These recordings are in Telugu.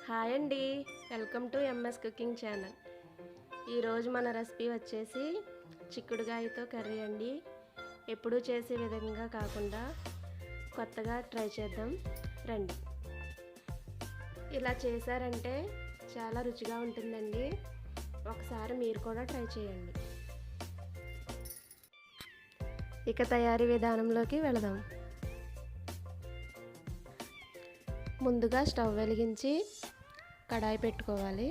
హాయ్ అండి, welcome to MS cooking channel. ఈరోజు మన రెసిపీ వచ్చేసి చిక్కుడుకాయతో కర్రీ అండి. ఎప్పుడూ చేసే విధంగా కాకుండా కొత్తగా ట్రై చేద్దాం రండి. ఇలా చేశారంటే చాలా రుచిగా ఉంటుందండి. ఒకసారి మీరు కూడా ట్రై చేయండి. ఇక తయారీ విధానంలోకి వెళదాం. ముందుగా స్టవ్ వెలిగించి కడాయి పెట్టుకోవాలి.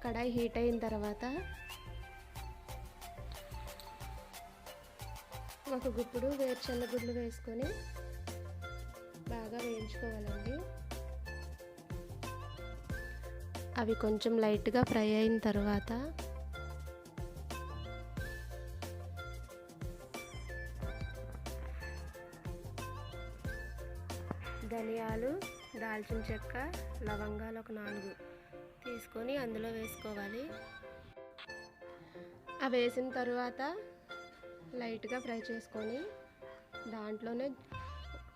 కడాయి హీట్ అయిన తర్వాత ఒక గుప్పుడు వేరుశనగ గుడ్లు వేసుకొని బాగా వేయించుకోవాలండి. అవి కొంచెం లైట్గా ఫ్రై అయిన తర్వాత ధనియాలు, దాల్చిన చెక్క, లవంగాలు ఒక 4 తీసుకొని అందులో వేసుకోవాలి. అవి వేసిన తర్వాత లైట్గా ఫ్రై చేసుకొని దాంట్లోనే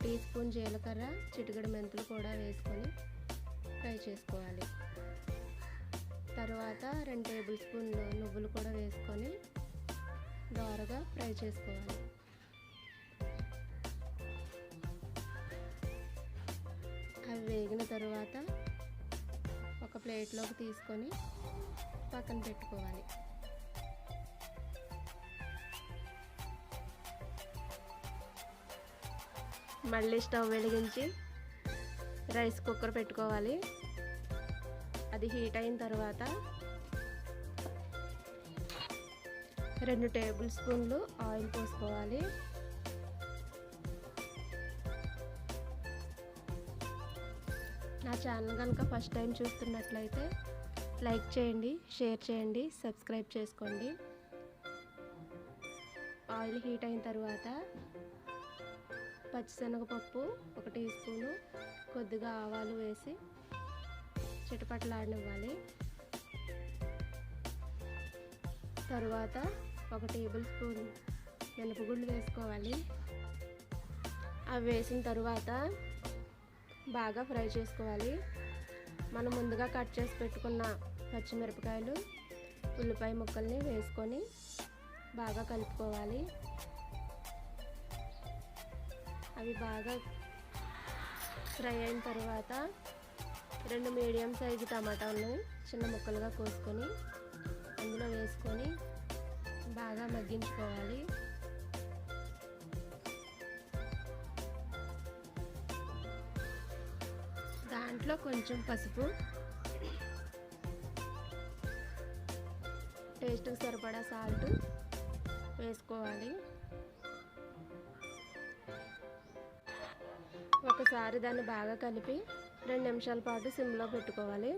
టీ స్పూన్ జీలకర్ర, చిటికెడు మెంతులు కూడా వేసుకొని ఫ్రై చేసుకోవాలి. తర్వాత 2 టేబుల్ స్పూన్లు నువ్వులు కూడా వేసుకొని దోరగా ఫ్రై చేసుకోవాలి. అవి వేగిన తర్వాత ఒక ప్లేట్లోకి తీసుకొని పక్కన పెట్టుకోవాలి. మళ్ళీ స్టవ్ వెలిగించి రైస్ కుక్కర్ పెట్టుకోవాలి. అది హీట్ అయిన తర్వాత 2 టేబుల్ స్పూన్లు ఆయిల్ పోసుకోవాలి. నా ఛానల్ కనుక ఫస్ట్ టైం చూస్తున్నట్లయితే లైక్ చేయండి, షేర్ చేయండి, సబ్స్క్రైబ్ చేసుకోండి. ఆయిల్ హీట్ అయిన తర్వాత పచ్చిశనగపప్పు 1 టీ స్పూను, కొద్దిగా ఆవాలు వేసి చిటపటలాడనివ్వాలి. తరువాత 1 టేబుల్ స్పూన్ మినపగుళ్ళు వేసుకోవాలి. అవి వేసిన తర్వాత బాగా ఫ్రై చేసుకోవాలి. మనం ముందుగా కట్ చేసి పెట్టుకున్న పచ్చిమిరపకాయలు, ఉల్లిపాయ ముక్కల్ని వేసుకొని బాగా కలుపుకోవాలి. అవి బాగా ఫ్రై అయిన తర్వాత 2 మీడియం సైజు టమాటాలను చిన్న ముక్కలుగా కోసుకొని అందులో వేసుకొని బాగా మగ్గించుకోవాలి. దాంట్లో కొంచెం పసుపు, టేస్ట్కి సరిపడా సాల్ట్ వేసుకోవాలి. ఒకసారి దాన్ని బాగా కలిపి 2 నిమిషాల పాటు సిమ్లో పెట్టుకోవాలి.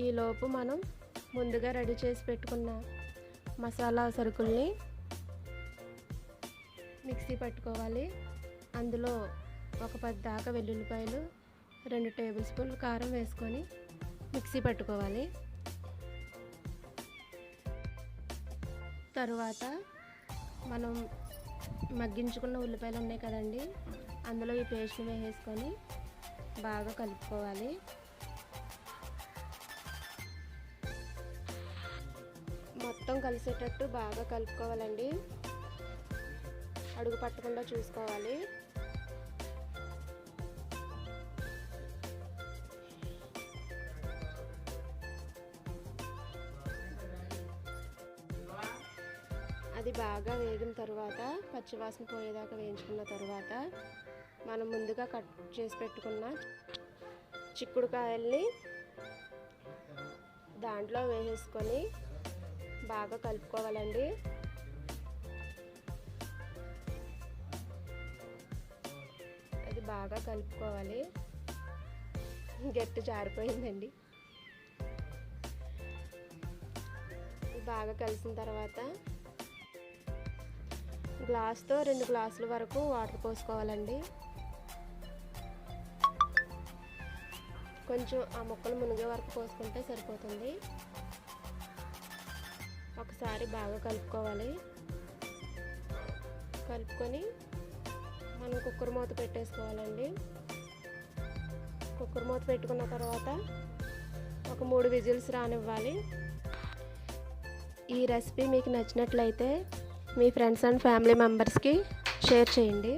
ఈలోపు మనం ముందుగా రెడీ చేసి పెట్టుకున్న మసాలా సరుకుల్ని మిక్సీ పట్టుకోవాలి. అందులో ఒక 10 దాకా వెల్లుల్లిపాయలు, 2 టేబుల్ స్పూన్లు కారం వేసుకొని మిక్సీ పట్టుకోవాలి. తరువాత మనం మగ్గించుకున్న ఉల్లిపాయలు ఉన్నాయి కదండి, అందులో ఈ పేస్ట్ని వేసుకొని బాగా కలుపుకోవాలి. మొత్తం కలిసేటట్టు బాగా కలుపుకోవాలండి. అడుగు పట్టకుండా చూసుకోవాలి. అది బాగా వేగిన తర్వాత పచ్చివాసన పోయేదాకా వేయించుకున్న తర్వాత మనం ముందుగా కట్ చేసి పెట్టుకున్న చిక్కుడుకాయల్ని దాంట్లో వేసేసుకొని బాగా కలుపుకోవాలండి. అది బాగా కలుపుకోవాలి. గట్టి జారిపోయిందండి. బాగా కలిసిన తర్వాత గ్లాస్తో 2 గ్లాసుల వరకు వాటర్ పోసుకోవాలండి. కొంచెం ఆ ముక్కలు మునిగే వరకు పోసుకుంటే సరిపోతుంది. ఒకసారి బాగా కలుపుకోవాలి. కలుపుకొని మనం కుక్కర్ మూత పెట్టేసుకోవాలండి. కుక్కర్ మూత పెట్టుకున్న తర్వాత ఒక 3 విజిల్స్ రానివ్వాలి. ఈ రెసిపీ మీకు నచ్చినట్లయితే మీ ఫ్రెండ్స్ అండ్ ఫ్యామిలీ మెంబర్స్కి షేర్ చేయండి.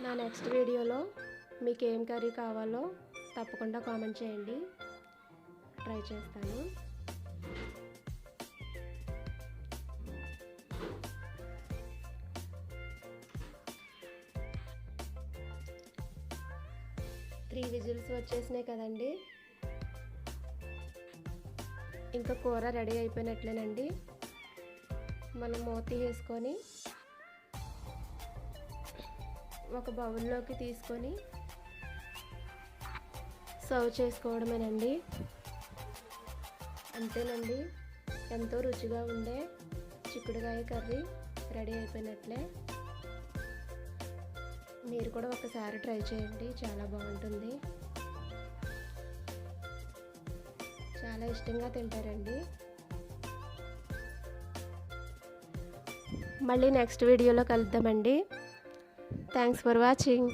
నా నెక్స్ట్ వీడియోలో మీకు ఏం కర్రీ కావాలో తప్పకుండా కామెంట్ చేయండి, ట్రై చేస్తాను. త్రీ విజిల్స్ వచ్చేసినాయి కదండి, ఇంకా కూర రెడీ అయిపోయినట్లేనండి. మనం మూత వేసుకొని ఒక బౌల్లోకి తీసుకొని సర్వ్ చేసుకోవడమేనండి. అంతేనండి, ఎంతో రుచిగా ఉండే చిక్కుడుకాయ కర్రీ రెడీ అయిపోయినట్లే. మీరు కూడా ఒకసారి ట్రై చేయండి, చాలా బాగుంటుంది. చాలా ఇష్టంగా తింటారండి. మళ్ళీ నెక్స్ట్ వీడియోలో కలుద్దామండి. Thanks for watching.